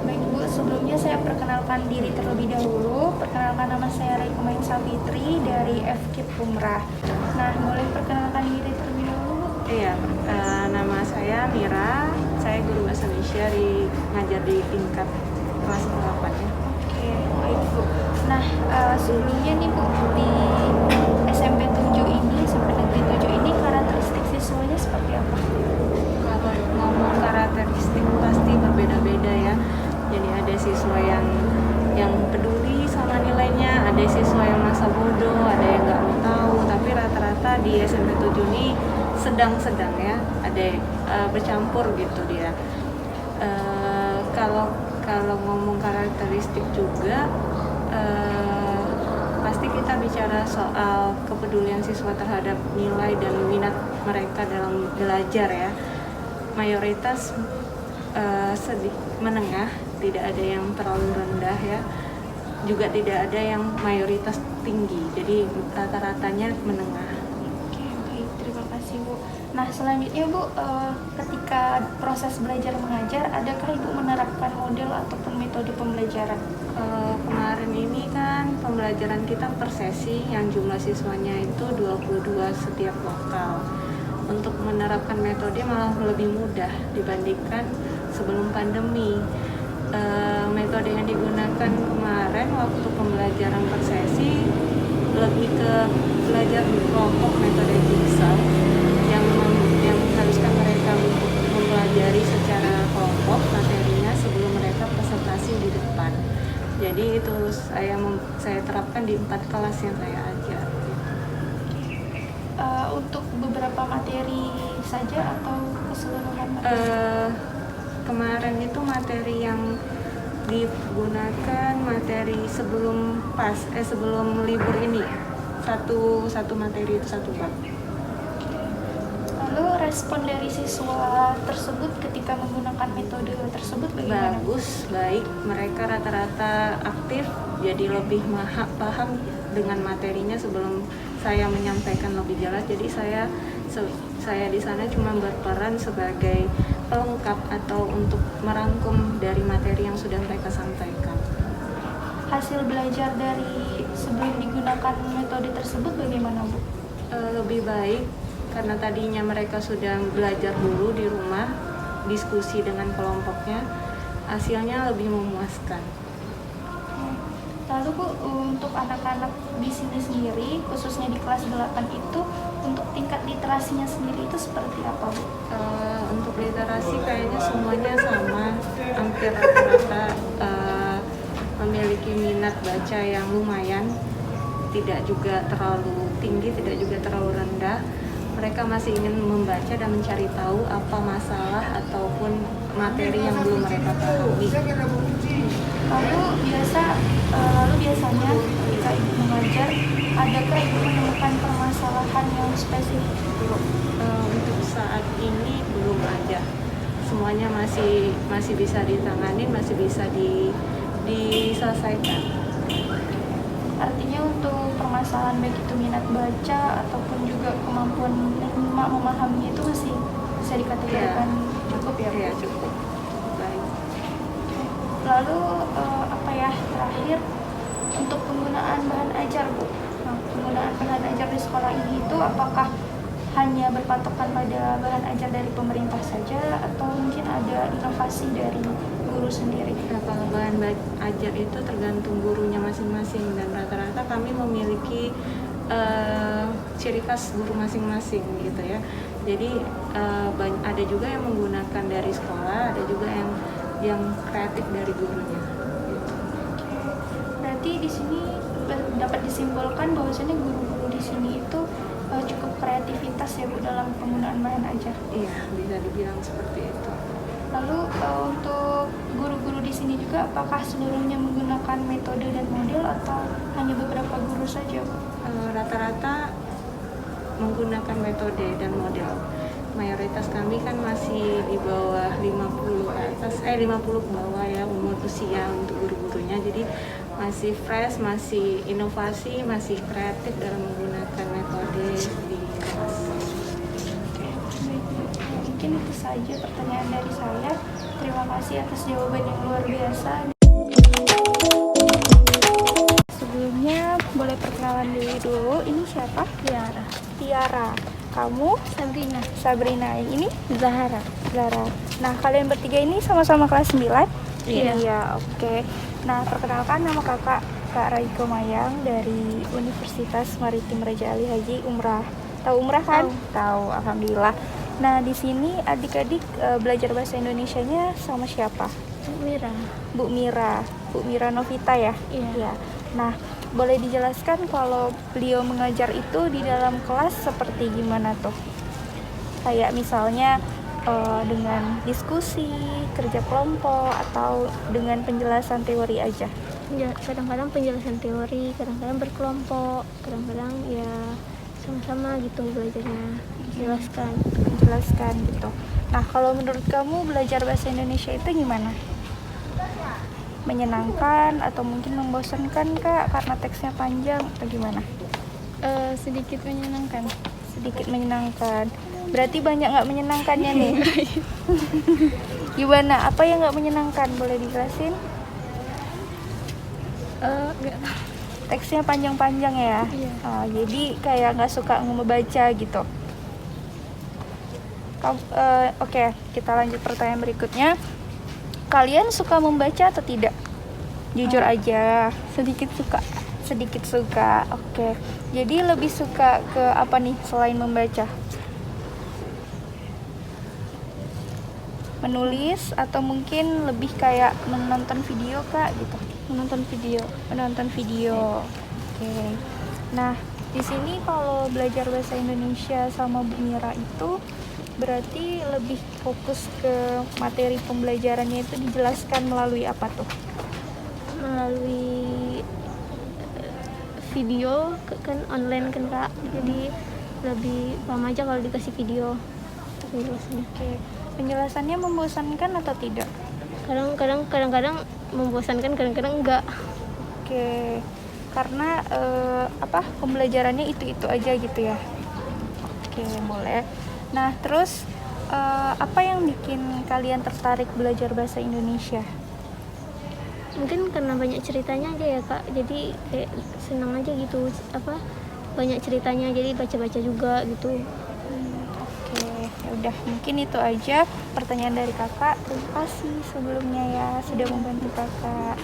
Baik Bu, sebelumnya saya perkenalkan diri terlebih dahulu. Perkenalkan, nama saya Reiko Main Savitri dari FKIP Umrah. Nah, boleh perkenalkan diri terlebih dahulu Bu? Iya, nama saya Mira. Saya guru bahasa Indonesia ngajar di tingkat kelas 8 ya. Oke, baik Bu. Nah, sebelumnya nih Bu, di SMP 7 ini, SMP Negeri 7 ini karakteristik siswanya seperti apa? Kalau ngomong karakteristik pasti berbeda-beda ya. Jadi ada siswa yang peduli sama nilainya, ada siswa yang masa bodoh, ada yang nggak mau tahu. Tapi rata-rata di SMP 7 ini sedang-sedang ya, ada bercampur gitu dia. Kalau ngomong karakteristik juga pasti kita bicara soal kepedulian siswa terhadap nilai dan minat mereka dalam belajar ya. Mayoritas menengah, tidak ada yang terlalu rendah ya, juga tidak ada yang mayoritas tinggi, jadi rata-ratanya menengah. Oke, baik, terima kasih Bu. Nah, selanjutnya Bu, ketika proses belajar mengajar, adakah Ibu menerapkan model ataupun metode pembelajaran? Kemarin ini kan pembelajaran kita per sesi yang jumlah siswanya itu 22 setiap lokal. Untuk menerapkan metode malah lebih mudah dibandingkan sebelum pandemi. Metode yang digunakan kemarin waktu pembelajaran per sesi lebih ke belajar di kelompok, metode jigsaw yang mengharuskan mereka untuk mempelajari secara kelompok materinya sebelum mereka presentasi di depan. Jadi itu saya terapkan di 4 kelas yang saya ajar. Untuk beberapa materi saja atau keseluruhan materi? Kemarin itu materi yang digunakan materi sebelum libur ini, satu materi itu satu bab. Lalu respon dari siswa tersebut ketika menggunakan metode tersebut bagaimana? Bagus, baik, mereka rata-rata aktif, jadi lebih paham dengan materinya sebelum saya menyampaikan lebih jelas. Jadi saya di sana cuma berperan sebagai pelengkap atau untuk merangkum dari materi yang sudah mereka sampaikan. Hasil belajar dari sebelum digunakan metode tersebut bagaimana Bu? Lebih baik karena tadinya mereka sudah belajar dulu di rumah, diskusi dengan kelompoknya, hasilnya lebih memuaskan. Lalu Bu, untuk anak-anak di sini sendiri, khususnya di kelas 8 itu, untuk tingkat literasinya sendiri itu seperti apa Bu? Untuk literasi kayaknya semuanya sama, hampir rata-rata memiliki minat baca yang lumayan, tidak juga terlalu tinggi, tidak juga terlalu rendah. Mereka masih ingin membaca dan mencari tahu apa masalah ataupun materi yang belum mereka pahami. Lalu biasanya ketika Ibu mengajar, adakah Ibu menemukan permasalahan yang spesifik Bu? Untuk saat ini belum ada. Semuanya masih bisa ditangani, masih bisa diselesaikan. Artinya untuk permasalahan baik itu minat baca ataupun juga kemampuan memahaminya itu masih bisa dikategorikan cukup ya Bu? Iya, cukup. Baik. Lalu terakhir untuk penggunaan bahan ajar Bu. Nah, penggunaan bahan ajar di sekolah ini itu apakah hanya berpatokan pada bahan ajar dari pemerintah saja atau mungkin ada inovasi dari guru sendiri? Nah, kalau bahan ajar itu tergantung gurunya masing-masing dan rata-rata kami memiliki ciri khas guru masing-masing gitu ya. Jadi ada juga yang menggunakan dari sekolah, ada juga yang kreatif dari gurunya. Berarti di sini dapat disimpulkan bahwasanya guru-guru di sini itu cukup kreativitas ya Bu dalam penggunaan bahan ajar. Iya, bisa dibilang seperti itu. Lalu untuk guru-guru di sini juga apakah seluruhnya menggunakan metode dan model atau hanya beberapa guru saja Bu? Rata-rata menggunakan metode dan model. Mayoritas kami kan masih di bawah 50 ke bawah ya umur usia untuk guru-gurunya. Jadi masih fresh, masih inovasi, masih kreatif dalam menggunakan metode di kelas. saja pertanyaan dari saya. Terima kasih atas jawaban yang luar biasa. Sebelumnya boleh perkenalan dulu. Ini siapa? Tiara. Tiara. Kamu? Sabrina. Sabrina. Yang ini? Zahara. Zara. Nah, kalian bertiga ini sama-sama kelas 9? Iya. Iya, oke. Nah, perkenalkan nama kakak Kak Raiko Mayang dari Universitas Maritim Raja Ali Haji Umrah. Tahu Umrah kan? Tahu, alhamdulillah. Nah, di sini adik-adik belajar bahasa Indonesianya sama siapa? Mira. Bu Mira. Bu Mira Novita ya? Iya. Nah, boleh dijelaskan kalau beliau mengajar itu di dalam kelas seperti gimana tuh? Kayak misalnya dengan diskusi, kerja kelompok, atau dengan penjelasan teori aja? Ya, kadang-kadang penjelasan teori, kadang-kadang berkelompok, kadang-kadang ya sama-sama gitu belajarnya, Menjelaskan gitu. Nah, kalau menurut kamu belajar bahasa Indonesia itu gimana? Menyenangkan atau mungkin membosankan Kak karena teksnya panjang atau gimana? Sedikit menyenangkan. Sedikit menyenangkan. Berarti banyak nggak menyenangkannya nih? Gimana? Apa yang nggak menyenangkan? Boleh dijelasin? Nggak tahu. Teksnya panjang-panjang ya? Iya. Jadi kayak nggak suka membaca gitu. Oke, kita lanjut pertanyaan berikutnya. Kalian suka membaca atau tidak? Jujur aja. Sedikit suka. Sedikit suka. Oke. Jadi lebih suka ke apa nih selain membaca? Menulis atau mungkin lebih kayak menonton video Kak gitu? Menonton video. Menonton video. Oke. Nah, di sini kalau belajar bahasa Indonesia sama Bu Mira itu berarti lebih fokus ke materi pembelajarannya itu dijelaskan melalui apa tuh? Melalui video, kan online kan Kak. Jadi lebih paham aja kalau dikasih video penjelasannya. Oke. Penjelasannya membosankan atau tidak? Kadang-kadang membosankan, kadang-kadang enggak. Oke. Karena pembelajarannya itu aja gitu ya. Oke, boleh. Nah, terus apa yang bikin kalian tertarik belajar bahasa Indonesia? Mungkin karena banyak ceritanya aja ya Kak, jadi kayak senang aja gitu, banyak ceritanya, jadi baca-baca juga gitu. Oke, ya udah mungkin itu aja pertanyaan dari kakak. Terima kasih sebelumnya ya sudah membantu kakak.